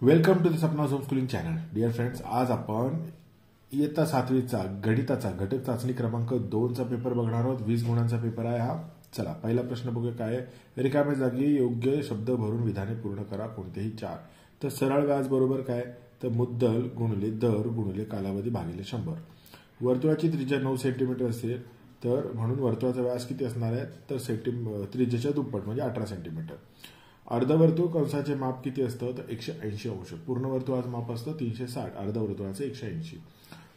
Welcome to the Sapna home schooling channel. Dear friends, आज आपण इयत्ता 7वीचा गणिताचा घटक चाचणी क्रमांक 2चा पेपर बघणार आहोत. 20 गुणांचा पेपर आहे हा. चला, पहिला प्रश्न बघूया काय आहे. रिकाम्या जागी योग्य शब्द भरून विधाने पूर्ण करा, कोणतेही 4. तर सरळ व्याज बरोबर काय, तर मुद्दल गुणिले दर गुणिले कालावधी भागिले 100. वर्तुळाची त्रिज्या 9 सेंटीमीटर असेल तर म्हणून वर्तुळाचा व्यास किती असणार आहे, तर त्रिज्येच्या दुप्पट म्हणजे 18 सेंटीमीटर. अर्धवर्तुळ कंसाचे माप किती असतं, तर 180 अंश. पूर्ण वर्तुळाचं माप असतं 360, अर्धवर्तुळाचं 180.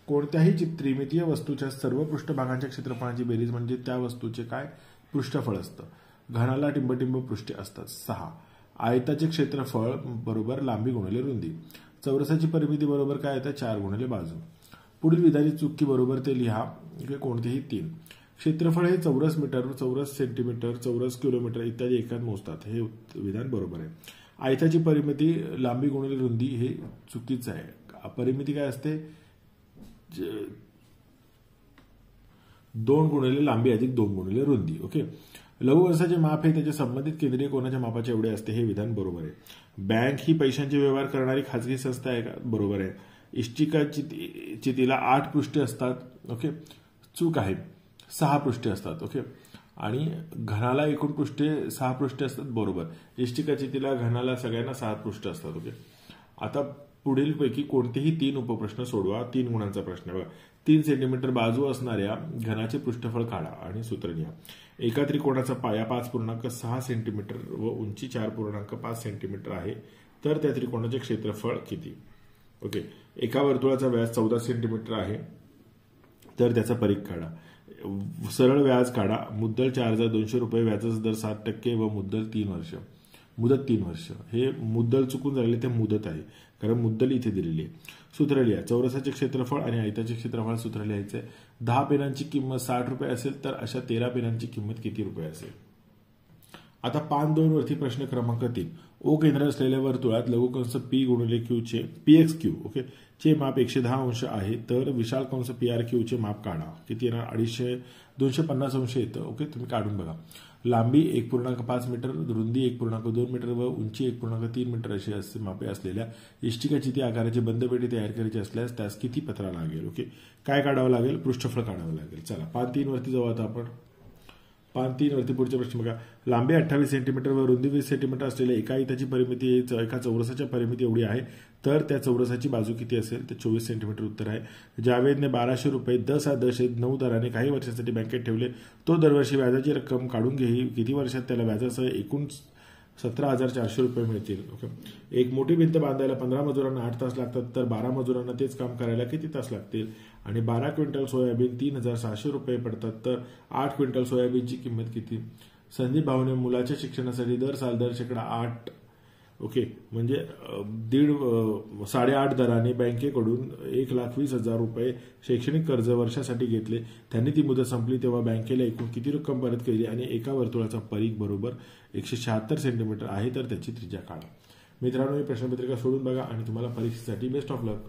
कोणत्याही त्रिमितीय वस्तूच्या सर्व पृष्ठभागांच्या क्षेत्रफळाची बेरीज म्हणजे त्या वस्तूचे काय पृष्ठफळ असतं. घनाला टिंबटिंब पृष्ठे असतात 6. आयताचे क्षेत्रफळ बरोबर लांबी गुणिले रुंदी. चौरसाची परिमिती बरोबर काय येतं, 4 गुणिले बाजू. पुढील विधाची चुकी बरोबर ते लिहा, कोणतेही 3. क्षेत्रफळ हे चौरस मीटर, चौरस सेंटीमीटर, चौरस किलोमीटर इत्यादी एकात मोजतात. हे विधान बरोबर आहे. आयताची परिमिती लांबी गुणिले रुंदी हे चुकीचं आहे. परिमिती काय असते, 2 गुणिले लांबी अधिक 2 गुणिले रुंदी. ओके. लघुवंशाचे माप हे त्याच्या संबंधित केंद्रीय कोनाच्या मापाच्या एवढे असते. हे विधान बरोबर आहे. बँक ही पैशांचे व्यवहार करणारी खाजगी संस्था आहे का, बरोबर आहे. इष्टिका चितीला 8 पृष्ठे असतात. ओके, चूक आहे, 6 पृष्ठे असतात. ओके. आणि घनाला एकूण पृष्ठे 6 पृष्ठे असतात, बरोबर. इष्टिका चितीला घनाला सगळ्यांना 7 पृष्ठे असतात. ओके. आता पुढील पैकी कोणतेही 3 उपप्रश्न सोडवा. 3 गुणांचा प्रश्न बघा. 3 सेंटीमीटर बाजू असणाऱ्या घनाचे पृष्ठफळ काढा आणि सूत्र लिहा. एका त्रिकोणाचा पाया 5.6 सेंटीमीटर व उंची 4.5 सेंटीमीटर आहे, तर त्या त्रिकोणाचे क्षेत्रफळ किती. ओके. एका वर्तुळाचा व्यास 14 सेंटीमीटर आहे, तर त्याचा परीघ काढा. सरळ व्याज काढा. मुद्दल 4,200 रुपये, व्याजाचा दर 7% व मुद्दल 3 वर्ष. मुदत 3 वर्ष. हे मुद्दल चुकून झालेले, ते मुदत आहे, कारण मुद्दल इथे दिलेली आहे. सूत्र लिहा. चौरसाचे क्षेत्रफळ आणि आयताचे क्षेत्रफळ सूत्र लिहायचे. 10 पेनांची किंमत 60 रुपये असेल तर अशा 13 पेनांची किंमत किती रुपये असेल. आता पान 2 वरती प्रश्न क्रमांक 3. ओ केंद्र असलेल्या वर्तुळात लघुकंस पी गुणिले क्यू चे पीएक्स ओके चे माप 110 अंश आहे, तर विशाल कंस पीआर क्यू चे माप काढा. किती येणार, 250 अंश येतं. ओके, तुम्ही काढून बघा. लांबी 1.5 मीटर, रुंदी 1.2 मीटर व उंची 1.3 मीटर अशी असे मापे असलेल्या इष्टिका चिती आकाराची बंद पेटी तयार करायची असल्यास त्यास किती पत्रा लागेल. ओके, काय काढावं लागेल, पृष्ठफळ काढावं लागेल. चला, पान 3 वरती जाऊ. आता आपण पान 3 वरती पुढचा प्रश्न बघा. लांबी 28 सेंटीमीटर व रुंदी 20 सेंटीमीटर असलेल्या एका आयताची परिमिती एका चौरसाच्या परिमिती एवढी आहे, तर त्या चौरसाची बाजू किती असेल, तर 24 सेंटीमीटर उत्तर आहे. जावेदने 1200 रुपये 10,9 दराने काही वर्षांसाठी बँकेत ठेवले. तो दरवर्षी व्याजाची रक्कम काढून घेईल. किती वर्षात त्याला व्याजासह एकूण 17,400 रुपये मिळतील. ओके. एक मोठी भिंत बांधायला 15 मजुरांना 8 तास लागतात, तर 12 मजुरांना तेच काम करायला किती तास लागतील. आणि 12 क्विंटल सोयाबीन 3,600 रुपये पडतात, तर 8 क्विंटल सोयाबीनची किंमत किती. संदीप भाऊने मुलाच्या शिक्षणासाठी दर 8%, ओके, म्हणजे 8.5 दराने बँकेकडून 1,20,000 रुपये शैक्षणिक कर्ज वर्षासाठी घेतले. त्यांनी ती मुदत संपली तेव्हा बँकेला एकूण किती रक्कम परत केली आणि एका वर्तुळाचा परीघ बरोबर 176 सेंटीमीटर आहे, तर त्याची त्रिज्या काढा. मित्रांनो, ही प्रश्नपत्रिका सोडून बघा आणि तुम्हाला परीक्षेसाठी बेस्ट ऑफ लक.